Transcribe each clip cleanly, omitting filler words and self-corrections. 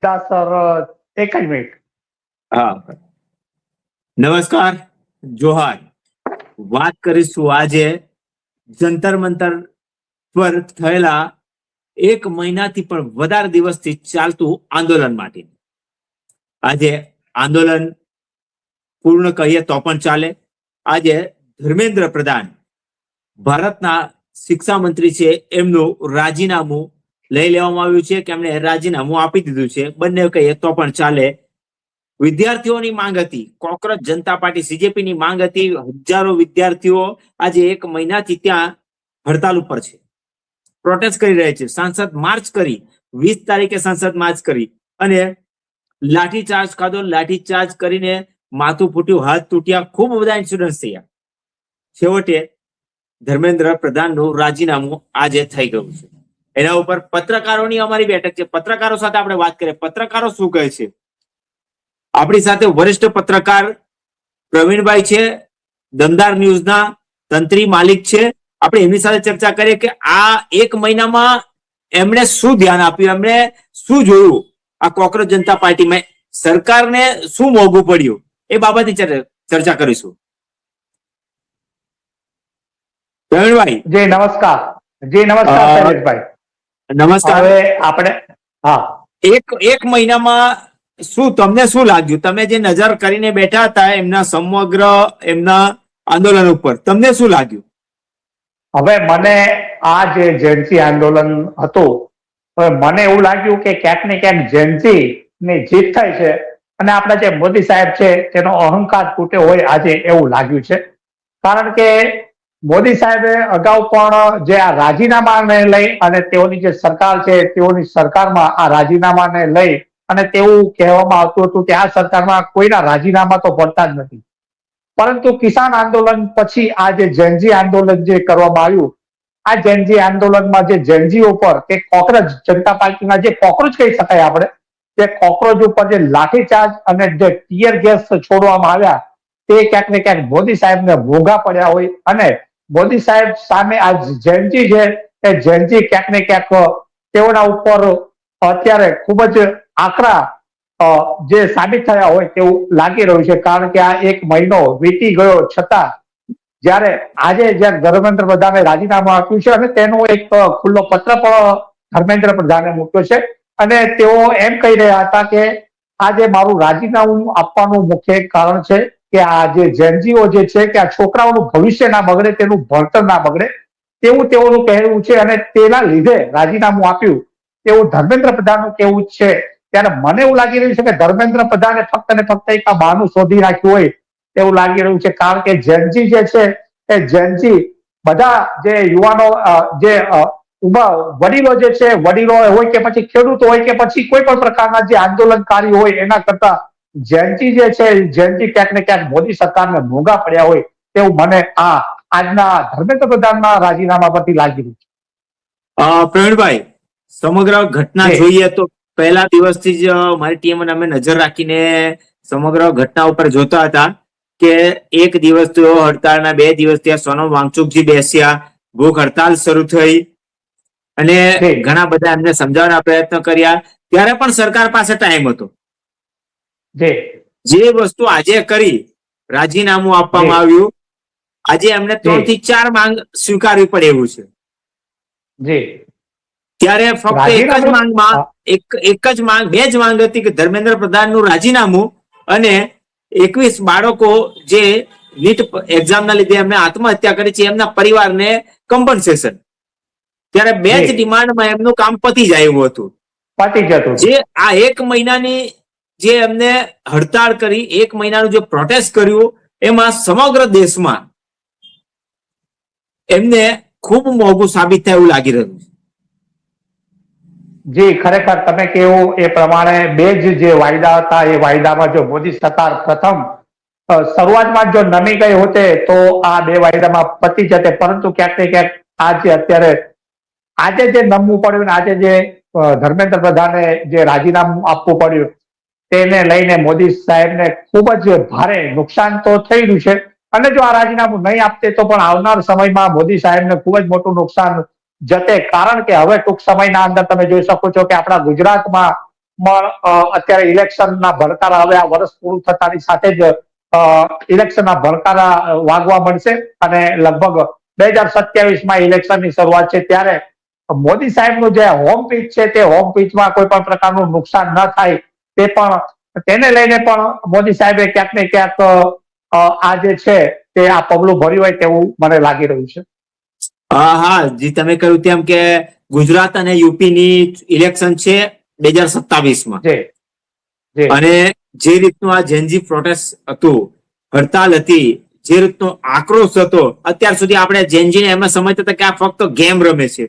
Sir એક જ minute. હા, નમસ્કાર, જોહાર. વાત કરીશું આજે જંતર મંતર પર થયેલા 1 મહિનાથી પણ વધારે દિવસથી ચાલતું આંદોલન માટે. આજે આંદોલન પૂર્ણ કહીએ તો પણ ચાલે. આજે ધર્મેન્દ્ર પ્રધાન ભારતના શિક્ષા મંત્રી છે, એમનું રાજીનામું લઈ લેવામાં આવ્યું છે કે એમણે રાજીનામું આપી દીધું છે. બંને કહીએ તો પણ ચાલે. વિદ્યાર્થીઓની માંગ હતી, કોકરોચ જનતા પાર્ટી સીજેપી ની માંગ હતી. હજારો વિદ્યાર્થીઓ આજે 1 મહિનાથી ત્યાં હડતાલ ઉપર છે, પ્રોટેસ્ટ કરી રહ્યા છે. સાંસદ માર્ચ કરી, 20 તારીખે સાંસદ માર્ચ કરી અને લાઠીચાર્જ ખાધો. લાઠીચાર્જ કરીને માથું ફૂટ્યું, હાથ તૂટ્યા, ખૂબ બધા ઇન્સિડન્ટ થયા. છેવટે ધર્મેન્દ્ર પ્રધાનનું રાજીનામું આજે થઈ ગયું છે. એના ઉપર પત્રકારોની અમારી બેઠક છે. પત્રકારો સાથે આપણે વાત કરીએ. પત્રકારો શું કહે છે? આપણી સાથે વરિષ્ઠ પત્રકાર પ્રવીણભાઈ છે, દમદાર ન્યૂઝના તંત્રી માલિક છે. આપણે એમની સાથે ચર્ચા કરીએ કે આ 1 મહિનામાં એમણે શું ધ્યાન આપ્યું, એમણે શું જોયું આ કોકરોચ જનતા પાર્ટીમાં, સરકારને શું મોંઘું પડ્યું, એ બાબતે ચર્ચા કરીશું. પ્રવીણભાઈ. જી નમસ્કાર. જી નમસ્કાર શૈલેષભાઈ. નમસ્કાર. હવે આપણે એક મહિનામાં શું તમને શું લાગ્યું? તમે જે નજર કરીને બેઠા હતા એમના સમગ્ર એમના આંદોલન ઉપર, તમને શું લાગ્યું? હવે મને આ જે જેન્સી આંદોલન હતું, હવે મને એવું લાગ્યું કે ક્યાંક ને ક્યાંક જેન્સી ની જીત થાય છે અને આપણા જે મોદી સાહેબ છે તેનો અહંકાર તૂટ્યો હોય આજે એવું લાગ્યું છે. કારણ કે મોદી સાહેબે અગાઉ પણ જે આ રાજીનામાને લઈ અને તેઓની જે સરકાર છે તેઓની સરકારમાં આ રાજીનામાને લઈ અને તેવું કહેવામાં આવતું હતું કે આ સરકારમાં કોઈના રાજીનામા તો પડતા જ નથી. પરંતુ કિસાન આંદોલન પછી આ જે જેનજી આંદોલન જે કરવામાં આવ્યું, આ જેનજી આંદોલનમાં જે જેનજીઓ પર કે કોકરોચ જનતા પાર્ટીના જે કોકરોચ કહી શકાય આપણે, તે કોકરોચ ઉપર જે લાઠીચાર્જ અને જે ટીયર ગેસ છોડવામાં આવ્યા તે ક્યાંક ને ક્યાંક મોદી સાહેબને મોંઘા પડ્યા હોય અને મોદી સાહેબ સામે આ જેનજી છે એ જેનજી ક્યાંક ને ક્યાંક તેઓના ઉપર અત્યારે ખૂબ જ આકરા જે સાબિત થયા હોય તેવું લાગી રહ્યું છે. કારણ કે આ 1 મહિનો વીતી ગયો છતાં જ્યારે આજે જ્યારે ધર્મેન્દ્ર પ્રધાને રાજીનામું આપ્યું છે અને તેનો એક ખુલ્લો પત્ર પણ ધર્મેન્દ્ર પ્રધાને મૂક્યો છે અને તેઓ એમ કહી રહ્યા હતા કે આજે મારું રાજીનામું આપવાનું મુખ્ય કારણ છે કે આ જે જેનજીઓ જે છે કે આ છોકરાઓનું ભવિષ્ય ના બગડે, તેનું ભણતર ના બગડે, તેવું તેઓનું કહેવું છે અને તેના લીધે રાજીનામું આપ્યું તેવું ધર્મેન્દ્ર પ્રધાનનું કહેવું છે. ત્યારે મને એવું લાગી રહ્યું છે કે ધર્મેન્દ્ર પ્રધાને ફક્ત ને ફક્ત એક બહાનું શોધી નાખ્યું હોય એવું લાગી રહ્યું છે. કારણ કે જેનજી જે છે એ જેનજી બધા જે યુવાનો જે વડીલો જે છે, વડીલો હોય કે પછી ખેડૂતો હોય કે પછી કોઈ પણ પ્રકારના જે આંદોલનકારી હોય, એના કરતા જેનજી જે છે, જેનજી ક્યાંક ને ક્યાંક મોદી સરકારને મોંઘા પડ્યા હોય તેવું મને આજના ધર્મેન્દ્ર પ્રધાનના રાજીનામા પરથી લાગી રહ્યું છે. પ્રવીણભાઈ, સમગ્ર ઘટના જોઈએ તો પહેલા દિવસથી જ મારી ટીમ અને અમે નજર રાખીને સમગ્ર ઘટના ઉપર જોતા હતા કે 1 દિવસ તો હડતાળના, 2 દિવસ ત્યાં સોનમ વાંગચુકજી બેસ્યા, ભૂખ હડતાલ શરૂ થઈ અને ઘણા બધા એમને સમજાવવાના પ્રયત્ન કર્યા. ત્યારે પણ સરકાર પાસે ટાઈમ હતો. જે વસ્તુ આજે કરી, રાજીનામું આપવામાં આવ્યું, આજે એમને 3 થી 4 માંગ સ્વીકારવી પડે એવું છે. ત્યારે ફક્ત એક જ માંગ, 2 જ માંગ હતી કે ધર્મેન્દ્ર પ્રધાનનું રાજીનામું અને 21 બાળકો જે નીટ એક્ઝામના લીધે એમને આત્મહત્યા કરી છે એમના પરિવારને કમ્પન્સેશન. ત્યારે 2 જ ડિમાન્ડમાં એમનું કામ પતી જાય એવું હતું. જે આ 1 મહિનાની જે એમને હડતાળ કરી, 1 મહિનાનું જે પ્રોટેસ્ટ કર્યું, એમાં સમગ્ર દેશમાં એમને ખૂબ મોંઘું સાબિત થાય એવું લાગી રહ્યું છે. જી, ખરેખર તમે કેવું એ પ્રમાણે 2 જ જે વાયદા હતા એ વાયદામાં જો મોદી સરકાર પ્રથમ શરૂઆતમાં જો નમી ગઈ હોતે તો આ 2 વાયદામાં પતી જતે. પરંતુ ક્યાંક ને ક્યાંક આજે જે નમવું પડ્યું, આજે જે ધર્મેન્દ્ર પ્રધાને જે રાજીનામું આપવું પડ્યું તેને લઈને મોદી સાહેબને ખૂબ જ ભારે નુકસાન તો થઈ રહ્યું છે અને જો આ રાજીનામું નહીં આપતે તો પણ આવનાર સમયમાં મોદી સાહેબને ખૂબ જ મોટું નુકસાન જતે. કારણ કે હવે ટૂંક સમયના અંદર તમે જોઈ શકો છો કે આપણા ગુજરાતમાં અત્યારે ઇલેક્શનના ભડકારા હવે આ વર્ષ પૂરું થતાની સાથે જ ઇલેક્શનના ભડકારા વાગવા મળશે અને લગભગ 2027માં ઇલેક્શનની શરૂઆત છે ત્યારે મોદી સાહેબનું જે હોમ પીચ છે તે હોમ પીચમાં કોઈ પણ પ્રકારનું નુકસાન ન થાય તે પણ તેને લઈને પણ મોદી સાહેબે ક્યાંક ને ક્યાંક આ જે છે તે આ પગલું ભર્યું હોય તેવું મને લાગી રહ્યું છે. હા, જી તમે કહ્યું તેમ કે ગુજરાત અને યુપીની ઇલેક્શન છે 2027માં, અને જે રીતનું આ જેનજી પ્રોટેસ્ટ હતું, હડતાલ હતી, જે રીતનો આક્રોશ હતો, અત્યાર સુધી આપણે જેનજીને એમ સમજતા હતા કે આ ફક્ત ગેમ રમે છે,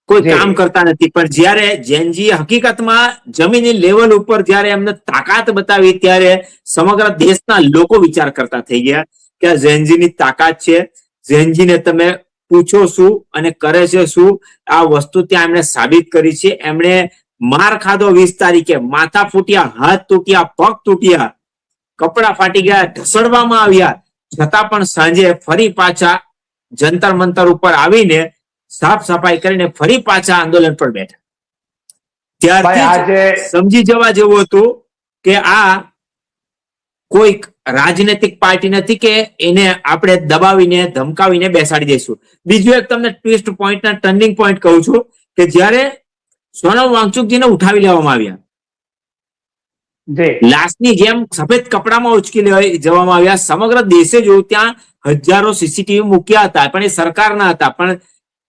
કોઈ કામ કરતા નથી. પણ જ્યારે જેનજી હકીકતમાં જમીની લેવલ ઉપર જ્યારે એમને તાકાત બતાવી ત્યારે સમગ્ર દેશના લોકો વિચાર કરતા થઈ ગયા કે આ જેનજીની તાકાત છે. જેનજીને તમે પૂછો શું અને કરે છે શું, આ વસ્તુ ત્યાં એમણે સાબિત કરી છે. એમણે માર ખાધો 20 તારીખે, માથા ફૂટ્યા, હાથ તૂટ્યા, પગ તૂટ્યા, કપડા ફાટી ગયા, ઢસડવામાં આવ્યા, છતાં પણ સાંજે ફરી પાછા જંતર મંતર ઉપર આવીને સાફ સફાઈ કરીને ફરી પાછા આંદોલન પર બેઠા. ત્યારથી સમજી જવા જેવું હતું કે આ કોઈ રાજનૈતિક પાર્ટી નથી કે એને આપણે દબાવીને ધમકાવીને બેસાડી દઈશું. બીજું એક તમને ટ્વિસ્ટ પોઈન્ટ ના ટર્નિંગ પોઈન્ટ કહું છું કે જ્યારે સોનમ વાંગચુકજીને ઉઠાવી લેવામાં આવ્યા, લાશની જેમ સફેદ કપડામાં ઉચકી જવામાં આવ્યા, સમગ્ર દેશે જોયું, ત્યાં હજારો સીસીટીવી મૂક્યા હતા, પણ એ સરકારના હતા, પણ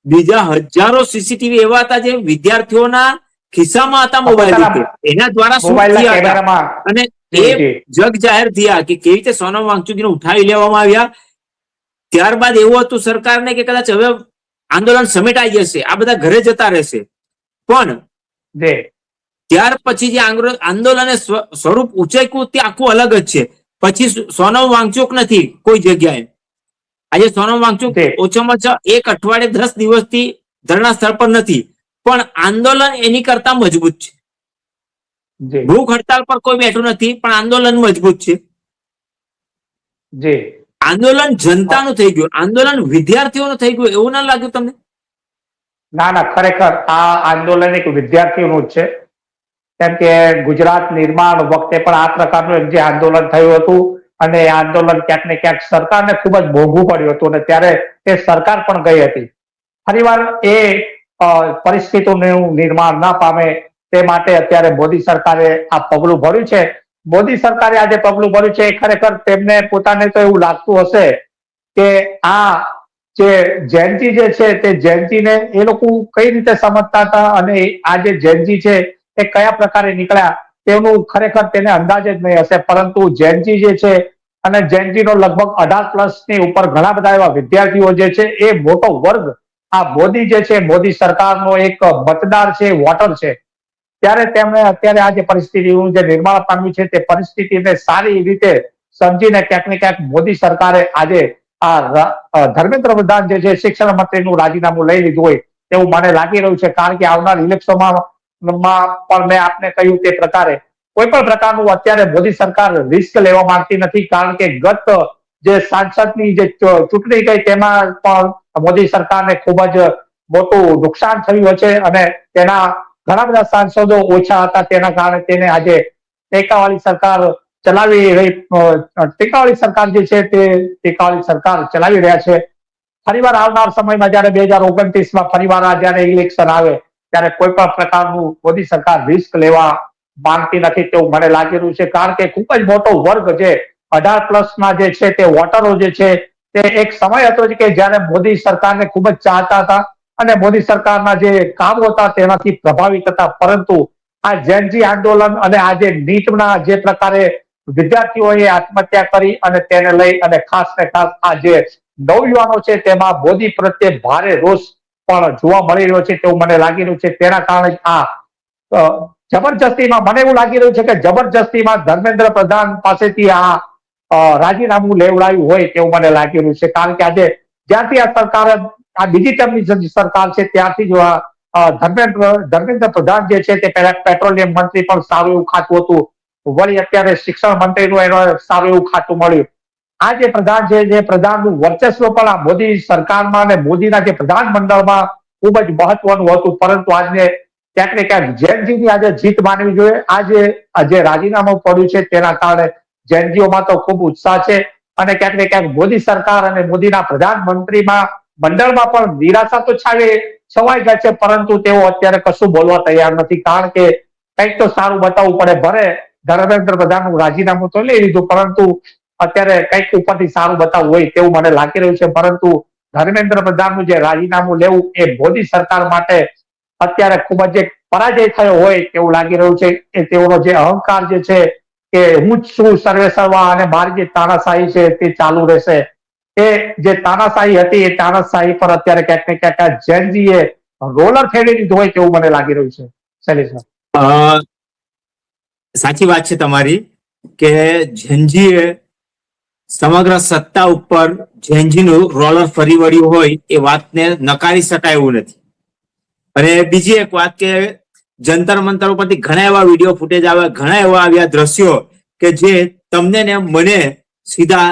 બીજા હજારો સીસીટીવી એવા હતા જે વિદ્યાર્થીઓના ખિસ્સામાં હતા, મોબાઈલ એના દ્વારા શું થયા હતા અને એ જગ જાહેર થયા કે કેવી રીતે સોનમ વાંગચુકજીને ઉઠાવી લેવામાં આવ્યા. ત્યારબાદ એવું હતું સરકારને કે કદાચ હવે આંદોલન સમેટાઈ જશે, આ બધા ઘરે જતા રહેશે, પણ ત્યાર પછી જે આંદોલને સ્વરૂપ ઉંચાક્યું તે આખું અલગ જ છે. પછી સોનમ વાંગચુક નથી કોઈ જગ્યાએ. આજે સોનમ વાંગચુક ઓછામાં ઓછા 1 અઠવાડિયે 10 દિવસથી ધરણા સ્થળ પર નથી, પણ આંદોલન એની કરતા મજબૂત છે. ભૂખ હડતાલ પર કોઈ બેઠું નથી, પણ આંદોલન મજબૂત છે. આંદોલન જનતાનું થઈ ગયું, આંદોલન વિદ્યાર્થીઓનું થઈ ગયું, એવું ના લાગ્યું તમને? ના, ખરેખર આ આંદોલન એક વિદ્યાર્થીઓનું જ છે. કેમ કે ગુજરાત નિર્માણ વખતે પણ આ પ્રકારનું એક જે આંદોલન થયું હતું અને એ આંદોલન ક્યાંક ને ક્યાંક સરકારને ખૂબ જ મોંઘું પડ્યું હતું અને ત્યારે તે સરકાર પણ ગઈ હતી. ફરીવાર એ પરિસ્થિતિનું નિર્માણ ના પામે તે માટે અત્યારે મોદી સરકારે આ પગલું ભર્યું છે. મોદી સરકારે આજે પગલું ભર્યું છે, ખરેખર તેમને પોતાને તો એવું લાગતું હશે કે આ જે જેનજી જે છે તે જેનજીને એ લોકો કઈ રીતે સમજતા હતા અને આ જે જેનજી છે એ કયા પ્રકારે નીકળ્યા તેનું ખરેખર તેને અંદાજ જ નહીં હશે. પરંતુ જેનજી જે છે અને જેનજીનો લગભગ 18+ ની ઉપર ઘણા બધા એવા વિદ્યાર્થીઓ જે છે એ મોટો વર્ગ આ મોદી જે છે, મોદી સરકારનો એક મતદાર છે, વોટર છે. ત્યારે તેમણે અત્યારે આ જે પરિસ્થિતિનું જે નિર્માણ પામ્યું છે તે પરિસ્થિતિને સારી રીતે સમજીને ક્યાંક ને ક્યાંક મોદી સરકારે આજે આ ધર્મેન્દ્ર પ્રધાન જે છે શિક્ષણ મંત્રીનું રાજીનામું લઈ લીધું હોય તેવું મને લાગી રહ્યું છે. કારણ કે આવનાર ઇલેક્શનમાં પણ મેં આપને કહ્યું તે પ્રકારે કોઈ પણ પ્રકારનું અત્યારે મોદી સરકાર રિસ્ક લેવા માંગતી નથી. કારણ કે ગત જે સાંસદની જે ચૂંટણી ગઈ તેમાં પણ મોદી સરકારને ખૂબ જ મોટું નુકસાન થયું છે અને તેના ઘણા બધા સાંસદો ઓછા હતા. તેના કારણે તેને આજે ટેકાવાળી સરકાર જે છે તે ટેકાવાળી સરકાર ચલાવી રહ્યા છે. ફરીવાર આવનાર સમયમાં જયારે 2029માં ફરીવાર જયારે ઇલેક્શન આવે ત્યારે કોઈ પણ પ્રકારનું મોદી સરકાર રિસ્ક લેવા માંગતી નથી તેવું મને લાગી રહ્યું છે. કારણ કે ખૂબ જ મોટો વર્ગ જે 18+ જે છે તે વોટરો જે છે તે એક સમય હતો કે જયારે મોદી સરકારને ખૂબ જ ચાહતા હતા અને મોદી સરકારના જે કામો હતા તેનાથી પ્રભાવિત હતા. પરંતુ આ જેનજી આંદોલન અને આ જે નીટના જે પ્રકારે વિદ્યાર્થીઓએ આત્મહત્યા કરી અને તેને લઈ અને ખાસ ને ખાસ આ જે નવયુવાનો છે તેમાં મોદી પ્રત્યે ભારે રોષ પણ જોવા મળી રહ્યો છે તેવું મને લાગી રહ્યું છે. તેના કારણે આ જબરજસ્તીમાં મને એવું લાગી રહ્યું છે કે જબરજસ્તીમાં ધર્મેન્દ્ર પ્રધાન પાસેથી આ રાજીનામું લેવડાવ્યું હોય તેવું મને લાગી રહ્યું છે. કારણ કે આજે જ્યાંથી આ સરકાર આ બીજી ટર્મની સરકાર છે ત્યારથી જ ધર્મેન્દ્ર પ્રધાન જે છે તે પહેલા પેટ્રોલિયમ મંત્રી પણ સારું એવું ખાતું હતું, વળી અત્યારે શિક્ષણ મંત્રીનું એને સારું એવું ખાતું મળ્યું. આ જે પ્રધાન છે જે પ્રધાનનું વર્ચસ્વ પણ આ મોદી સરકારમાં અને મોદીના જે પ્રધાનમંડળમાં ખૂબ જ મહત્વનું હતું. પરંતુ આજે ક્યાંક ને ક્યાંક જેનજીની આજે જીત માનવી જોઈએ. જે રાજીનામું પડ્યું છે તેના કારણે જેનજીઓમાં તો ખૂબ ઉત્સાહ છે અને ક્યાંક ને ક્યાંક મોદી સરકાર અને મોદીના પ્રધાનમંત્રીમાં મંડળમાં પણ નિરાશા તો છવાઈ ગઈ છે, પરંતુ તેઓ અત્યારે કશું બોલવા તૈયાર નથી, કારણ કે કંઈક તો સારું બતાવવું પડે. ભલે ધર્મેન્દ્ર પ્રધાનનું રાજીનામું તો લઈ લીધું, પરંતુ અત્યારે કંઈક ઉપરથી સારું બતાવવું હોય તેવું મને લાગી રહ્યું છે. પરંતુ ધર્મેન્દ્ર પ્રધાનનું જે રાજીનામું લેવું એ મોદી સરકાર માટે અત્યારે ખૂબ જ એક પરાજય થયો હોય તેવું લાગી રહ્યું છે. કે તેઓનો જે અહંકાર જે છે કે હું જ છું સર્વે સર્વા અને મારી જે તાનાશાહી છે તે ચાલુ રહેશે, એ જે તાનાશાહી હતી એ તાનાશાહી પર અત્યારે ક્યાંક ને ક્યાંક જેનજીએ રોલર ફેરવી દીધું હોય તેવું મને લાગી રહ્યું છે. શૈલેષભાઈ, સાચી વાત છે તમારી કે જેનજીએ સમગ્ર સત્તા ઉપર જેનજીનું રોલર ફરી વળ્યું હોય એ વાતને નકારી શકાય એવું નથી. અને બીજી એક વાત કે જંતર મંતર ઉપરથી ઘણા એવા વિડીયો ફૂટેજ આવ્યા, ઘણા એવા આવ્યા દ્રશ્યો કે જે તમને ને મને સીધા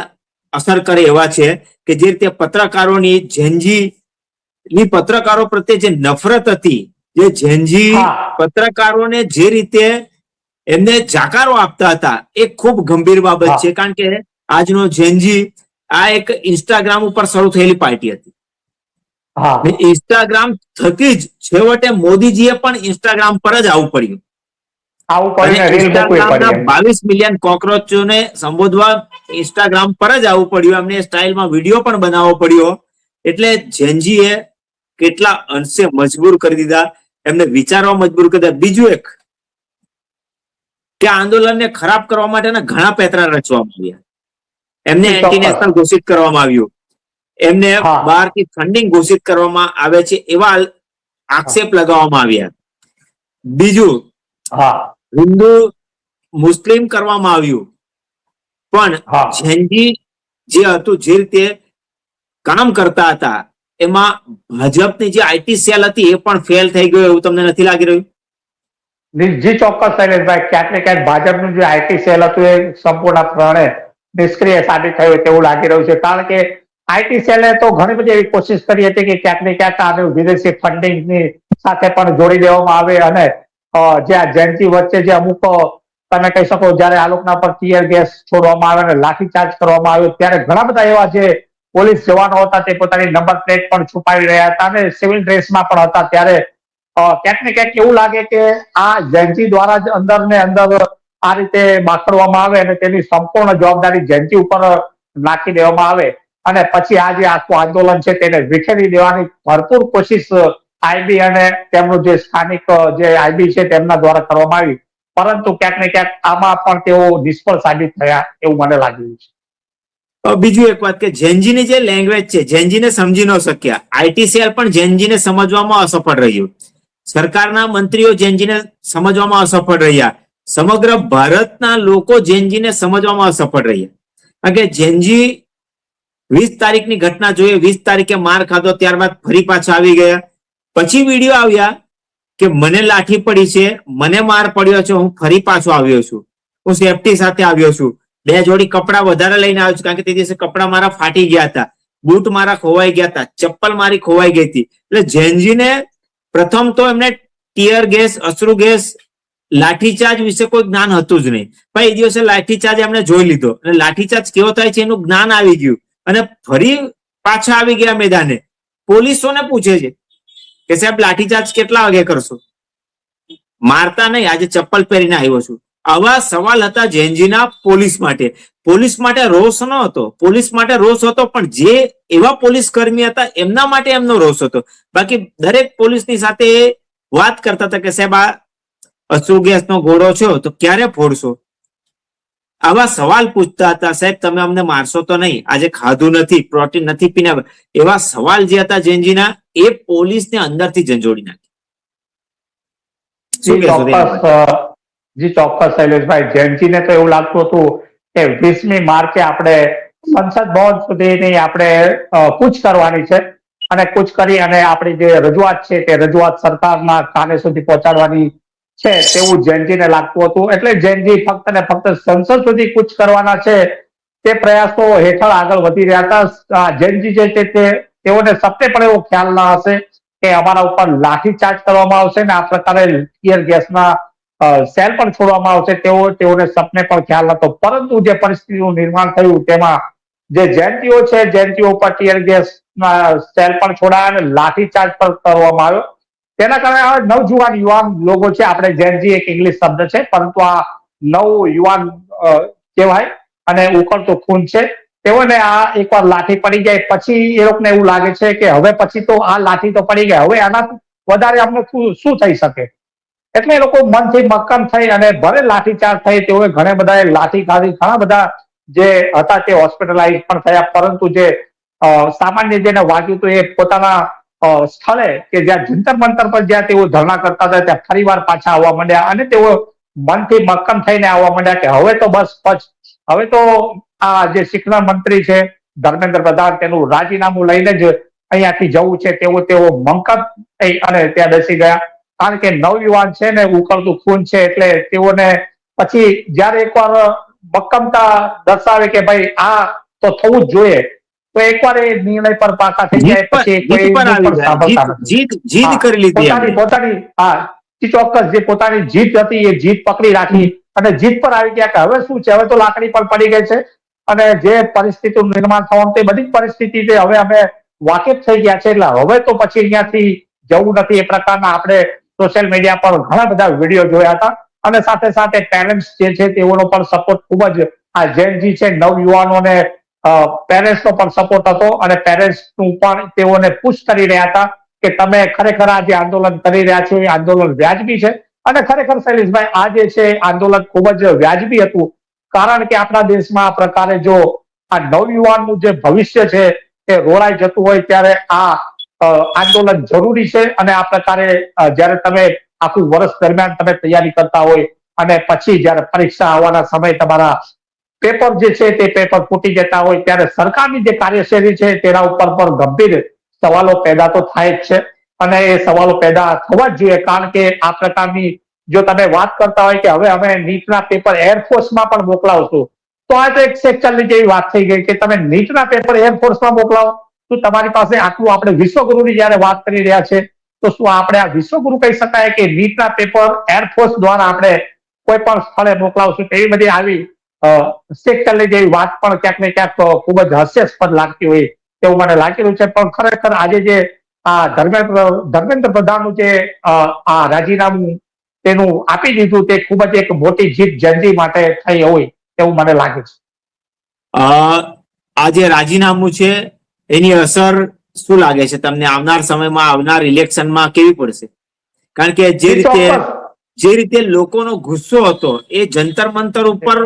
અસર કરે એવા છે કે જે રીતે પત્રકારોની જેનજીની પત્રકારો પ્રત્યે જે નફરત હતી, જે જેનજી પત્રકારોને જે રીતે એમને જાકારો આપતા હતા એ ખૂબ ગંભીર બાબત છે. કારણ કે આજનો જેનજી આ એક ઇન્સ્ટાગ્રામ ઉપર શરૂ થયેલી પાર્ટી હતી. ઇન્સ્ટાગ્રામ થકી જ છેવટે મોદીજીએ પણ ઇન્સ્ટાગ્રામ પર જ આવવું પડ્યું. ઇન્સ્ટાગ્રામના 22 મિલિયન કોકરોચોને સંબોધવા ઇન્સ્ટાગ્રામ પર જ આવવું પડ્યું. એમને સ્ટાઇલમાં વિડીયો પણ બનાવવો પડ્યો. એટલે જેનજીએ કેટલા અંશે મજબૂર કરી દીધા, એમને વિચારવા મજબૂર કરી દીધા. બીજું એક કે આંદોલનને ખરાબ કરવા માટેના ઘણા પેતરા રચવામાં આવ્યા. એમને એન્ટી નેશનલ ઘોષિત કરવામાં આવ્યું, એમને બહારથી ફંડિંગ ઘોષિત કરવામાં આવે છે એવા આક્ષેપ લગાવવામાં આવ્યા. બીજું હિન્દુ મુસ્લિમ કરવામાં આવ્યું. પણ જેનજી જે હતું, જે રીતે કામ કરતા હતા, એમાં ભાજપની જે આઈટી સેલ હતી એ પણ ફેલ થઈ ગયો એવું તમને નથી લાગી રહ્યું? જી ચોક્કસ શૈલેષભાઈ, ક્યાંક ને ક્યાંક ભાજપનું જે આઈટી સેલ હતું એ સંપૂર્ણપણે નિષ્ક્રિય સાબિત થયું તેવું લાગી રહ્યું છે. કારણ કે આઈટી સેલે તો ઘણી બધી એવી કોશિશ કરી હતી કે ક્યાંક ને ક્યાંક આને વિદેશી ફંડિંગની સાથે પણ જોડી દેવામાં આવે અને જે આ જેનજી વચ્ચે જે અમુક તમે કહી શકો જયારે આ લોકોના પર ટીયર ગેસ છોડવામાં આવે અને લાઠીચાર્જ કરવામાં આવ્યો ત્યારે ઘણા બધા એવા જે પોલીસ જવાનો હતા તે પોતાની નંબર પ્લેટ પણ છુપાવી રહ્યા હતા અને સિવિલ ડ્રેસમાં પણ હતા. ત્યારે ક્યાંક ને ક્યાંક એવું લાગે કે આ જેનજી દ્વારા જ અંદર ને અંદર આ રીતે બાખડવામાં આવે અને તેની સંપૂર્ણ જવાબદારી જેનજી ઉપર નાખી દેવામાં આવે અને પછી આ જે આખું આંદોલન છે તેને વિખેરી દેવાની ભરપૂર કોશિશ આઈબી અને તેમનું જે સ્થાનિક જે આઈબી છે તેમના દ્વારા કરવામાં આવી. પરંતુ ક્યાંક ને ક્યાંક આમાં પણ તેઓ નિષ્ફળ સાબિત થયા એવું મને લાગ્યું છે. બીજું એક વાત કે જેનજીની જે લેંગ્વેજ છે, જેનજીને સમજી ન શક્યા. આઈટી સેલ પણ જેનજીને સમજવામાં અસફળ રહ્યું. સરકારના મંત્રીઓ જેનજીને સમજવામાં અસફળ રહ્યા. સમગ્ર ભારતના લોકો જેનજીને સમજવામાં અસફળ રહ્યા. કારણ કે જેનજી 20 તારીખની ઘટના જોઈએ, 20 તારીખે માર ખાધો, ત્યારબાદ ફરી પાછા આવી ગયા. પછી વિડીયો આવ્યા કે મને લાઠી પડી છે, મને માર પડ્યો છે, હું ફરી પાછો આવ્યો છું, હું સેફટી સાથે આવ્યો છું, 2 જોડી કપડા વધારે લઈને આવ્યો છું કારણ કે તે દિવસે કપડા મારા ફાટી ગયા હતા, બૂટ મારા ખોવાઈ ગયા હતા, ચપ્પલ મારી ખોવાઈ ગઈ હતી. એટલે જેનજીને પ્રથમ તો એમને ટીયર ગેસ, અશ્રુ ગેસ, લાઠીચાર્જ વિશે કોઈ જ્ઞાન હતું જ નહીં. પણ એ દિવસે લાઠીચાર્જ એમને જોઈ લીધો અને લાઠીચાર્જ કેવો થાય છે એનું જ્ઞાન આવી ગયું અને ફરી પાછા આવી ગયા મેદાને. પોલીસોને પૂછે છે કે સાહેબ લાઠીચાર્જ કેટલા વાગે કરશો? મારતા નહીં, આજે ચપ્પલ પહેરીને આવ્યો છું. આવા સવાલ હતા જેનજીના પોલીસ માટે. પોલીસ માટે રોષ ન હતો, પોલીસ માટે રોષ હતો પણ જે એવા પોલીસ કર્મી હતા એમના માટે એમનો રોષ હતો. બાકી દરેક પોલીસની સાથે વાત કરતા હતા કે સાહેબ આ અશ્રુ ગેસનો ગોળો છો તો ક્યારે ફોડશો? આવા સવાલ પૂછતા હતા. સાહેબ તમે અમને મારશો તો નહીં, આજે ખાધું નથી, પ્રોટીન નથી પીને. એવા સવાલ જે હતા જેનજીના એ પોલીસને અંદરથી ઝંઝોડી નાખી. જી ચોક્કસ શૈલેષભાઈ, જેનજીને તો એવું લાગતું હતું કે 20મી માર્ચે આપણે સંસદ ભવન સુધીની આપણે કૂચ કરવાની છે અને કૂચ કરી અને આપણી જે રજૂઆત છે તે રજૂઆત સરકારના કાને સુધી પહોંચાડવાની છે તેવું જેનજીને લાગતું હતું. એટલે જેનજી ફક્ત ને ફક્ત સંસદ સુધી કૂચ કરવાના છે તે પ્રયાસો હેઠળ આગળ વધી રહ્યા હતા. જેનજી જે છે તેઓને સત્ય પણ એવો ખ્યાલ ના હશે કે અમારા ઉપર લાઠીચાર્જ કરવામાં આવશે ને આ પ્રકારે ટીયર ગેસના સેલ પણ છોડવામાં આવશે તેઓને સપને પણ ખ્યાલ હતો. પરંતુ જે પરિસ્થિતિનું નિર્માણ થયું તેમાં જે જયંતિઓ છે જયંતિઓ પર ટીયર ગેસના સેલ પણ છોડાયા અને લાઠીચાર્જ પણ કરવામાં આવ્યો. તેના કારણે નવજુવાન યુવાન લોકો છે, આપણે જેનજી એક ઇંગ્લિશ શબ્દ છે, પરંતુ આ નવ યુવાન કહેવાય અને ઉકળતું ખૂન છે. તેઓને આ એકવાર લાઠી પડી જાય પછી એ લોકોને એવું લાગે છે કે હવે પછી તો આ લાઠી તો પડી ગઈ, હવે આના વધારે અમને શું થઈ શકે. એટલે એ લોકો મનથી મક્કમ થઈ અને ભલે લાઠીચાર્જ થઈ, તેઓએ ઘણા બધા લાઠી ખાધી, ઘણા બધા જે હતા તે હોસ્પિટલાઇઝ પણ થયા. પરંતુ જે સામાન્ય જેને વાગ્યું તો એ પોતાના સ્થળે કે જ્યાં જંતર મંતર પર જ્યાં તેઓ ધરણા કરતા હતા ત્યાં ફરીવાર પાછા આવવા માંડ્યા અને તેઓ મનથી મક્કમ થઈને આવવા માંડ્યા કે હવે તો બસ હવે તો આ જે શિક્ષણ મંત્રી છે ધર્મેન્દ્ર પ્રધાન, તેનું રાજીનામું લઈને જ અહીંયાથી જવું છે. તેઓ મક્કમ થઈ અને ત્યાં બેસી ગયા. કારણ કે નવયુવાન છે ને ઉકળતું ખૂન છે, એટલે તેઓને પછી જયારે એકવાર મક્કમતા દર્શાવે કે ભાઈ આ તો થવું જ જોઈએ, તો એકવાર એ નિર્ણય પર પાકા થઈ જાય પછી જીત કરી લીધી પોતાની ચોક્કસ જે પોતાની જીત હતી એ જીત પકડી રાખી અને જીત પર આવી ગયા કે હવે શું છે, હવે તો લાકડી પર પડી ગઈ છે અને જે પરિસ્થિતિનું નિર્માણ થવાનું તે બધી પરિસ્થિતિ હવે અમે વાકેફ થઈ ગયા છે. એટલે હવે તો પછી અહીંયાથી જવું નથી. એ પ્રકારના આપણે સોશિયલ મીડિયા પર ઘણા બધા વિડીયો જોયા હતા અને સાથે સાથે પેરેન્ટ્સ જે છે તેઓનો પણ સપોર્ટ ખૂબ જ આ જેનજી છે નવયુવાનોને પેરેન્ટ્સનો પણ સપોર્ટ હતો અને પેરેન્ટ્સનું પણ તેઓને પુશ કરી રહ્યા હતા કે તમે ખરેખર આ જે આંદોલન કરી રહ્યા છો એ આંદોલન વ્યાજબી છે. અને ખરેખર શૈલેષભાઈ આ જે છે આંદોલન ખૂબ જ વ્યાજબી હતું. કારણ કે આપણા દેશમાં આ પ્રકારે જો આ નવયુવાનનું જે ભવિષ્ય છે એ રોળાઈ જતું હોય ત્યારે આ આંદોલન જરૂરી છે. અને આ પ્રકારે જયારે તમે આખું વર્ષ દરમિયાન તમે તૈયારી કરતા હોય અને પછી જયારે પરીક્ષા આવવાના સમય તમારા પેપર જે છે તે પેપર ફૂટી જતા હોય ત્યારે સરકારની જે કાર્યશૈલી છે તેના ઉપર પણ ગંભીર સવાલો પેદા તો થાય જ છે. અને એ સવાલો પેદા થવા જ જોઈએ. કારણ કે આ પ્રકારની જો તમે વાત કરતા હોય કે હવે અમે નીટના પેપર એરફોર્સમાં પણ મોકલાવશું, તો આ તો એક સેક્ચરની જેવી વાત થઈ ગઈ કે તમે નીટના પેપર એરફોર્સમાં મોકલાવો. તો તમારી પાસે આટલું, આપણે વિશ્વગુરુની જયારે વાત કરી રહ્યા છે તો શું આપણે આ વિશ્વગુરુ કહી શકાય કે નીટના પેપર એરફોર્સ દ્વારા આપણે કોઈ પણ સ્થળે મોકલાવશું? એવી બધી આવી સેક્ચરની જેવી વાત પણ ક્યાંક ને ક્યાંક ખૂબ જ હાસ્યાસ્પદ લાગતી હોય તેવું મને લાગી રહ્યું છે. પણ ખરેખર આજે જે આ ધર્મેન્દ્ર પ્રધાનનું જે આ રાજીનામું તેનું આપી દીધું તે ખૂબ જ એક મોટી જીત જનજી માટે થઈ હોય એવું મને લાગે છે. આ જે રાજીનામું છે એની અસર શું લાગે છે તમને આવનાર સમયમાં, આવનાર ઇલેક્શનમાં કેવી પડશે? કારણ કે જે રીતે લોકોનો ગુસ્સો હતો એ જંતર મંતર ઉપર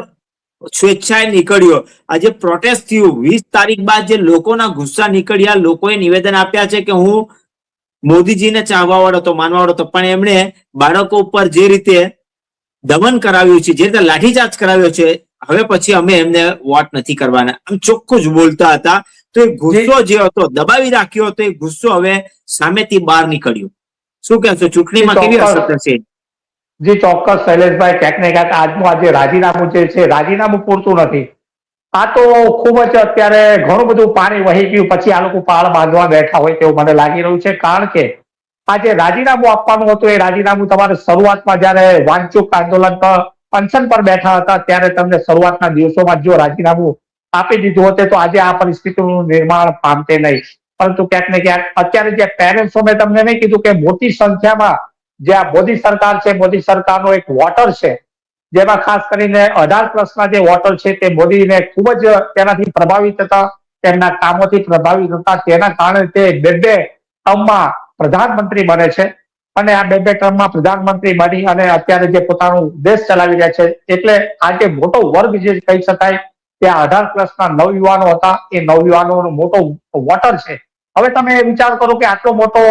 સ્વેચ્છાએ નીકળ્યો. આજે પ્રોટેસ્ટ થયું 20 તારીખ બાદ જે લોકોના ગુસ્સા નીકળ્યા, લોકોએ નિવેદન આપ્યા છે કે હું મોદીજીને ચાહવા વાળો હતો, માનવા વાળો હતો, પણ એમણે બાળકો ઉપર જે રીતે દમન કરાવ્યું છે, જે રીતે લાઠીચાર્જ કરાવ્યો છે, હવે પછી અમે એમને વોટ નથી કરવાના, આમ ચોખ્ખું જ બોલતા હતા. તો એ ગુસ્સો જે હતો દબાવી રાખ્યો હતો, એ ગુસ્સો હવે સામેથી બહાર નીકળ્યો. શું કહેશો, ચૂંટણીમાં કેવી અસર થશે? જી ચોક્કસ શૈલેષભાઈ, ક્યાંક ને ક્યાંક આજનું આજે રાજીનામું જે છે રાજીનામું પૂરતું નથી. આ તો ખૂબ જ અત્યારે ઘણું બધું પાણી વહી ગયું પછી આ લોકો પાળ બાંધવા બેઠા હોય તેવું મને લાગી રહ્યું છે. કારણ કે આ જે રાજીનામું આપવાનું હતું એ રાજીનામું તમારે શરૂઆતમાં જયારે વાંચુક આંદોલન અનશન પર બેઠા હતા ત્યારે તમને શરૂઆતના દિવસોમાં જો રાજીનામું આપી દીધું હોત તો આજે આ પરિસ્થિતિનું નિર્માણ પામતે નહીં. પરંતુ ક્યાંક ને ક્યાંક અત્યારે જે પેરેન્ટ્સો, મેં તમને નહીં કીધું કે મોટી સંખ્યામાં જે આ મોદી સરકાર છે, મોદી સરકારનો એક વોટર છે, જેમાં ખાસ કરીને 18+ જે વોટર છે તે મોદીને ખૂબ જ તેનાથી પ્રભાવિત હતા, તેમના કામોથી પ્રભાવિત હતા. તેના કારણે તે બે ટર્મમાં પ્રધાનમંત્રી બને છે અને આ બે ટર્મમાં પ્રધાનમંત્રી બની અને અત્યારે જે પોતાનું દેશ ચલાવી રહ્યા છે. એટલે આજે મોટો વર્ગ જે કહી શકાય ત્યાં 18+ નવયુવાનો હતા, એ નવયુવાનોનો મોટો વોટર છે. હવે તમે વિચાર કરો કે આટલો મોટો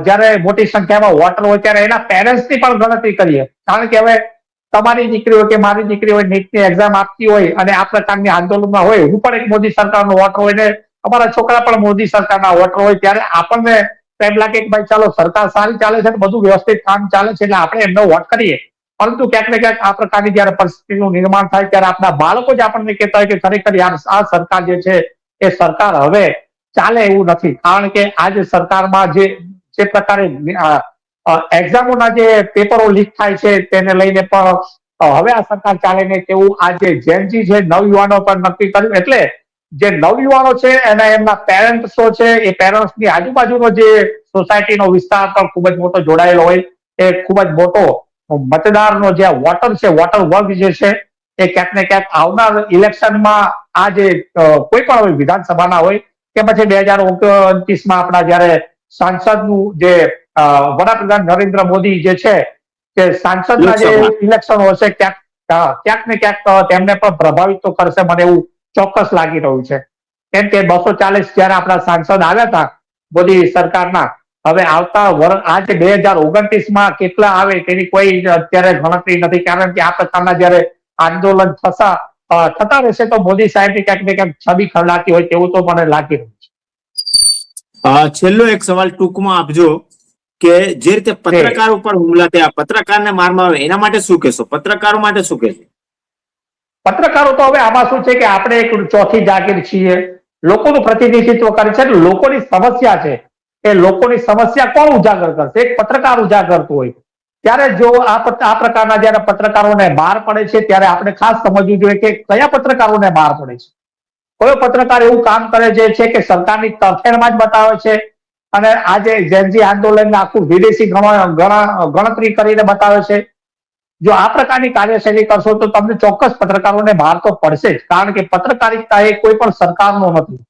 જયારે મોટી સંખ્યામાં વોટર હોય ત્યારે એના પેરેન્ટ્સની પણ ગણતરી કરીએ. કારણ કે હવે તમારી દીકરી હોય કે મારી દીકરી હોય નીટની એક્ઝામ આપતી હોય અને આ પ્રકારની આંદોલનમાં હોય, હું પણ એક મોદી સરકારનો વોટર હોય ને અમારા છોકરા પણ મોદી સરકારના વોટર હોય, ત્યારે આપણને એમ લાગે કે ભાઈ ચાલો સરકાર સારી ચાલે છે, બધું વ્યવસ્થિત કામ ચાલે છે એટલે આપણે એમનો વોટ કરીએ. પરંતુ ક્યાંક ને ક્યાંક આ પ્રકારની જયારે પરિસ્થિતિનું નિર્માણ થાય ત્યારે આપણા બાળકો જ આપણને કહેતા હોય કે ખરેખર યાર આ સરકાર જે છે એ સરકાર હવે ચાલે એવું નથી. કારણ કે આ જે સરકારમાં જે પ્રકારે એક્ઝામોના જે પેપરો લીક થાય છે તેને લઈને પણ હવે આ સરકાર ચાલે નહીં તેવું આ જે જેનજી છે નવયુવાનો પર નક્કી કર્યું. એટલે જે નવયુવાનો છે અને એમના પેરેન્ટ્સો છે એ પેરેન્ટ્સની આજુબાજુનો જે સોસાયટીનો વિસ્તાર પણ ખૂબ જ મોટો જોડાયેલો હોય, એ ખૂબ જ મોટો મતદારનો જે વોટર છે, વોટર વર્ગ જે છે એ ક્યાંક ને ક્યાંક આવનાર ઇલેક્શનમાં આ જે કોઈ પણ હોય, વિધાનસભાના હોય કે પછી 2029માં આપણા જયારે સાંસદનું જે વડાપ્રધાન નરેન્દ્ર મોદી જે છે કે સાંસદના જે ઇલેક્શન હશે ક્યાંક ને ક્યાંક તેમને પણ પ્રભાવિત તો કરશે, મને એવું ચોક્કસ લાગી રહ્યું છે. કેમ કે 240 જયારે આપણા સાંસદ આવ્યા હતા મોદી સરકારના, હવે આવતા આ જે 2029માં કેટલા આવે તેની કોઈ અત્યારે ગણતરી નથી. કારણ કે આ પ્રકારના જયારે આંદોલન થતા રહેશે તો મોદી સાહેબની ક્યાંક ને ક્યાંક છબી ખરડાતી હોય તેવું તો મને લાગી રહ્યું છે. છેલ્લો એક સવાલ ટૂંકમાં આપજો કે જે રીતે પત્રકારો પર હુમલા થયા, પત્રકારને મારવામાં આવે, એના માટે શું કહેશો? પત્રકારો માટે શું કહેશો? પત્રકારો તો હવે આમાં શું છે કે આપણે એક ચોથી જાગીર છીએ, લોકોનું પ્રતિનિધિત્વ કરે છે, લોકોની સમસ્યા છે, એ લોકોની સમસ્યા કોણ ઉજાગર કરશે? એક પત્રકાર ઉજાગર કરતું હોય. ત્યારે જો આ પ્રકારના જયારે પત્રકારોને માર પડે છે ત્યારે આપણે ખાસ સમજવું જોઈએ કે કયા પત્રકારોને માર પડે છે. કયો પત્રકાર એવું કામ કરે છે કે સરકારની તરફેણમાં જ બતાવે છે અને આજે જેનજી આંદોલનને આખું વિદેશી ગણતરી કરીને બતાવે છે. જો આ પ્રકારની કાર્યશૈલી કરશો તો તમને ચોક્કસ પત્રકારોને માર તો પડશે જ. કારણ કે પત્રકારિતા એ કોઈ પણ સરકારનો નથી.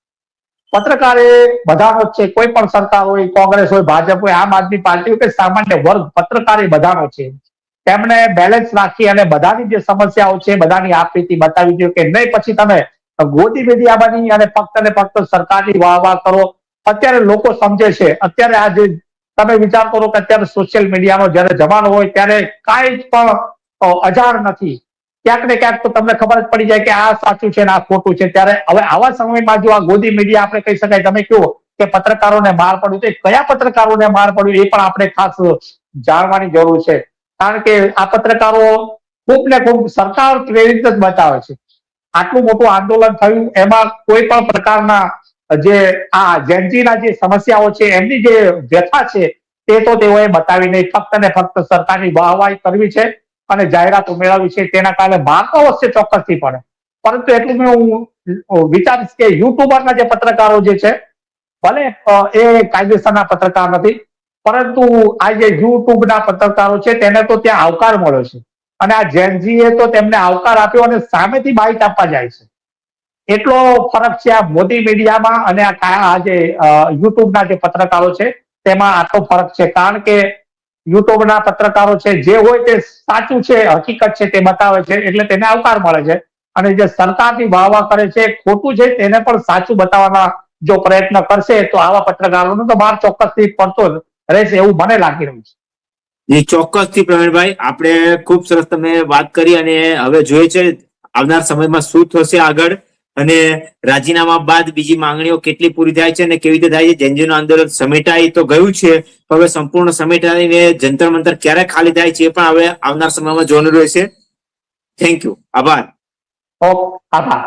પત્રકાર એ બધાનો જ છે. કોઈ પણ સરકાર હોય, કોંગ્રેસ હોય, ભાજપ હોય, આમ આદમી પાર્ટી હોય કે સામાન્ય વર્ગ, પત્રકાર એ બધાનો છે. તેમણે બેલેન્સ રાખી અને બધાની જે સમસ્યાઓ છે બધાની આપવીતી બતાવી જોઈએ કે નહીં પછી તમે ગોદી મીડિયા બની અને ફક્ત ને ફક્ત સરકારની વાહ કરો. અત્યારે લોકો સમજે છે. અત્યારે આ જે તમે વિચાર કરો કે અત્યારે સોશિયલ મીડિયાનો જયારે જમાનો હોય ત્યારે કાંઈ જ પણ અજાણ નથી. ક્યાંક ને ક્યાંક તો તમને ખબર જ પડી જાય કે આ સાચું છે ને આ ખોટું છે. ત્યારે હવે આવા સમયમાં જો આ ગોદી મીડિયા આપણે કહી શકાય, તમે કહો કે પત્રકારોને માર પડ્યું, તો કયા પત્રકારોને માર પડ્યું એ પણ આપણે ખાસ જાણવાની જરૂર છે. કારણ કે આ પત્રકારો ખૂબ ને ખૂબ સરકાર પ્રેરિત જ બતાવે છે. આટલું મોટું આંદોલન થયું એમાં કોઈ પણ પ્રકારના જે આ જેનજીના જે સમસ્યાઓ છે એમની જે વ્યથા છે તે તો તેઓએ બતાવી નહીં. ફક્ત ને ફક્ત સરકારની વાહવાહી કરવી છે અને જાહેરાતો મેળવવી છે. તેના કારણે માર તો અવશ્ય ચોક્કસથી પડે, પરંતુ એટલું હું વિચારીશ કે યુટ્યુબરના જે પત્રકારો જે છે ભલે એ કાયદેસરના પત્રકાર નથી, પરંતુ આ જે યુટ્યુબના પત્રકારો છે તેને તો ત્યાં આવકાર મળ્યો છે અને આ જેનજીએ તો તેમને આવકાર આપ્યો અને સામેથી બાઇટ આપવા જાય છે. એટલો ફરક છે આ મોદી મીડિયામાં અને આ જે યુટ્યુબના જે પત્રકારો છે તેમાં આટલો ફરક છે. કારણ કે યુટ્યુબના પત્રકારો છે જે હોય તે સાચું છે, હકીકત છે તે બતાવે છે એટલે તેને આવકાર મળે છે. અને જે સરકારની વાહ કરે છે, ખોટું છે તેને પણ સાચું બતાવવાના જો પ્રયત્ન કરશે તો આવા પત્રકારોનો તો માર ચોક્કસથી પડતો જ રહેશે એવું મને લાગી રહ્યું છે. જી ચોક્કસથી પ્રવીણભાઈ, આપણે ખૂબ સરસ તમે વાત કરી અને હવે જોઈએ છે આવનાર સમયમાં શું થશે આગળ અને રાજીનામા બાદ બીજી માંગણીઓ કેટલી પૂરી થાય છે અને કેવી રીતે થાય છે. જેનજીનું આંદોલન સમેટાઈ તો ગયું છે, હવે સંપૂર્ણ સમેટાઈને જંતર મંતર ક્યારે ખાલી થાય છે એ પણ હવે આવનાર સમયમાં જોવાનું રહેશે. થેન્ક યુ, આભાર. આભાર.